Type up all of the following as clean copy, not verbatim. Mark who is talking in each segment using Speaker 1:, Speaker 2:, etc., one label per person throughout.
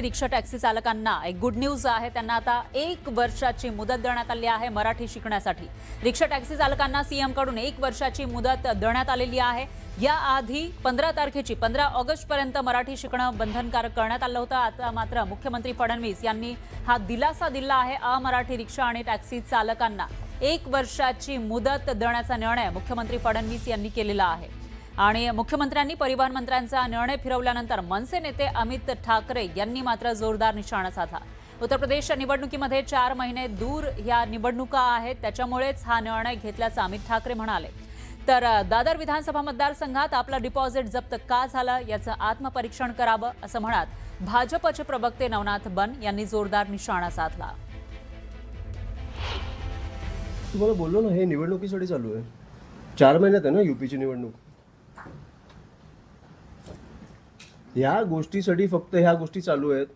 Speaker 1: Rickshaw taxi चालकांना एक good news आहे। त्यांना आता 1 वर्षाची मुदत देण्यात आली आहे मराठी शिकण्यासाठी। रिक्षा टॅक्सी चालकांना सीएम कडून 1 वर्षाची मुदत देण्यात आलेली आहे। याआधी 15 तारखेची 15 ऑगस्ट पर्यंत मराठी शिकणं बंधनकारक करण्यात आलं होतं। आता मात्र मुख्यमंत्री फडणवीस यांनी हा दिलासा दिला आहे। अमराठी रिक्षा आणि टॅक्सी चालकांना 1 वर्षाची मुदत देण्याचा निर्णय मुख्यमंत्री फडणवीस यांनी केलेला आहे। आणि मुख्यमंत्र्यांनी परिवहन मंत्र्यांचा निर्णय फिरवल्यानंतर मनसे नेते अमित ठाकरे यांनी मात्र जोरदार निशाणा साधला। उत्तर प्रदेशच्या निवडणुकीमध्ये 4 महिने दूर या निवडणुका आहेत, त्याच्यामुळेच हा निर्णय घेतल्याचं अमित ठाकरे म्हणाले। तर दादर विधानसभा मतदारसंघात आपलं डिपॉझिट जप्त का झालं याचं आत्मपरीक्षण करावं असं म्हणत भाजपचे प्रवक्ते नवनाथ बन यांनी जोरदार निशाणा साधला।
Speaker 2: तुम्हाला बोललो ना, हे निवडणुकीसाठी चालू आहे। 4 महिन्यात आहे ना यूपीची निवडणूक। या गोष्टीसाठी फक्त ह्या गोष्टी चालू आहेत।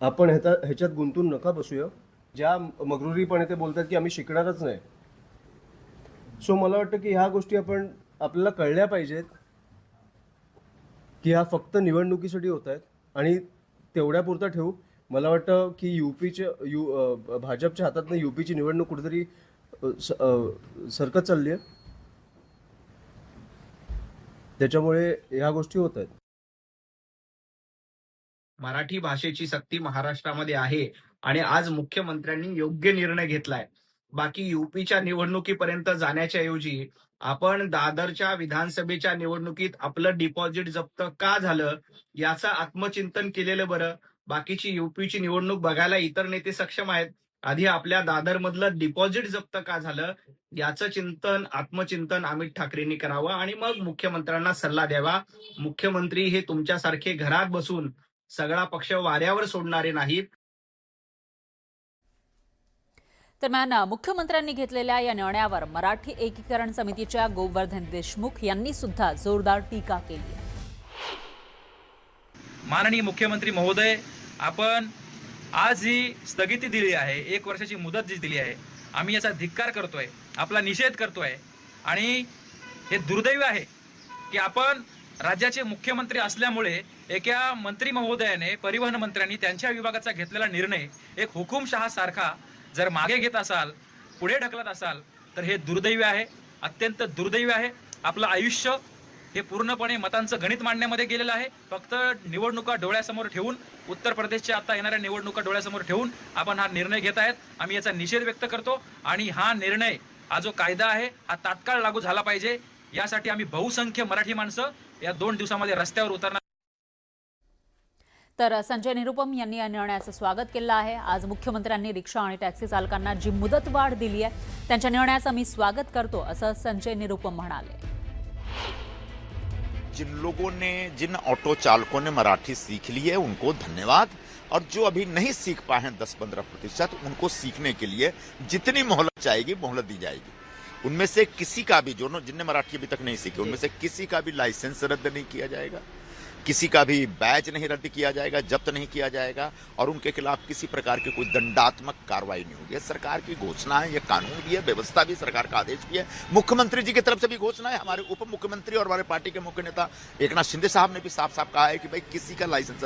Speaker 2: आपण ह्याच्यात गुंतून नका बसूया। ज्या मगरुरीपणे ते बोलतात की आम्ही शिकणारच नाही, सो मला वाटतं की ह्या गोष्टी आपल्याला कळल्या पाहिजेत की ह्या फक्त निवडणुकीसाठी होत आहेत आणि तेवढ्यापुरता ठेवू। मला वाटतं की भाजपच्या हातातनं यूपीची निवडणूक कुठेतरी सरकत चालली आहे, त्याच्यामुळे ह्या गोष्टी होत आहेत।
Speaker 3: मराठी भाषेची सक्ती महाराष्ट्रामध्ये आहे आणि आज मुख्यमंत्र्यांनी योग्य निर्णय घेतलाय। बाकी यूपीच्या निवडणुकीपर्यंत जाण्याच्या ऐवजी आपण दादरच्या विधानसभेच्या निवडणुकीत आपलं डिपॉझिट जप्त का झालं याचं आत्मचिंतन केलेलं बरं। बाकीची यूपीची निवडणूक बघायला इतर नेते सक्षम आहेत, आधी आपल्या दादरमधलं डिपॉझिट जप्त का झालं याचं आत्मचिंतन अमित ठाकरेंनी करावं आणि मग मुख्यमंत्र्यांना सल्ला द्यावा। मुख्यमंत्री हे तुमच्यासारखे घरात बसून सगळा पक्ष वाऱ्यावर सोडणारे नाहीत।
Speaker 1: दरम्यान मुख्यमंत्र्यांनी घेतलेल्या या निर्णयावर मराठी एकीकरण समितीच्या गोवर्धन देशमुख यांनी सुद्धा जोरदार टीका केली आहे।
Speaker 4: माननीय मुख्यमंत्री महोदय, आपण आज ही स्थगिती दिली आहे, 1 वर्षाची मुदत जी दिली आहे, आम्ही याचा धिक्कार करतोय, आपला निषेध करतोय। आणि हे दुर्दैव आहे की आपण राज्याचे मुख्यमंत्री असल्यामुळे एका मंत्री महोदयाने परिवहन मंत्र्यांनी त्यांच्या विभागाचा घेतलेला निर्णय एक हुकुमशहा सारखा जर मागे घेत असाल, पुढे ढकलत असाल, तर हे दुर्दैवी आहे, अत्यंत दुर्दैवी आहे। आपलं आयुष्य हे पूर्णपणे मतांचं गणित मांडण्यामध्ये गेलेलं आहे। फक्त निवडणुका डोळ्यासमोर ठेवून, उत्तर प्रदेशच्या आता येणाऱ्या निवडणुका डोळ्यासमोर ठेवून आपण हा निर्णय घेत आहेत। आम्ही याचा निषेध व्यक्त करतो आणि हा निर्णय, हा जो कायदा आहे, हा तात्काळ लागू झाला पाहिजे। यासाठी आम्ही बहुसंख्य मराठी माणसं या 2 दिवसामध्ये रस्त्यावर उतरणार।
Speaker 1: तर संजय निरुपम यांनी या निर्णयाचं स्वागत केलं आहे। आज मुख्यमंत्र्यांनी रिक्षा आणि टॅक्सी चालकांना जी मुदतवाढ दिली आहे त्यांच्या निर्णयाचं मी स्वागत करतो असं संजय निरुपम म्हणाले।
Speaker 5: जिन ऑटो चालकों ने मराठी सीख ली है उनको धन्यवाद, और जो अभी नहीं सीख पाए हैं 10-15% उनको सीखने के लिए जितनी मोहलत चाहेगी मोहलत दी जाएगी। उनमें से किसी का भी जिनने मराठी अभी तक नहीं सीखी उनमें से किसी का भी लाइसेंस रद्द नहीं किया जाएगा, किसी का भी बैच नहीं रद्द किया जाएगा, जब्त नहीं किया जाएगा, और उनके खिलाफ किसी प्रकार की कोई दंडात्मक कार्रवाई नहीं होगी। सरकार की घोषणा है, ये कानून भी है, व्यवस्था भी, सरकार का आदेश भी है। मुख्यमंत्री जी की तरफ से भी घोषणा है, हमारे उप मुख्यमंत्री और हमारे पार्टी के मुख्य नेता एकनाथ शिंदे साहब ने भी साफ साफ कहा है कि भाई किसी का लाइसेंस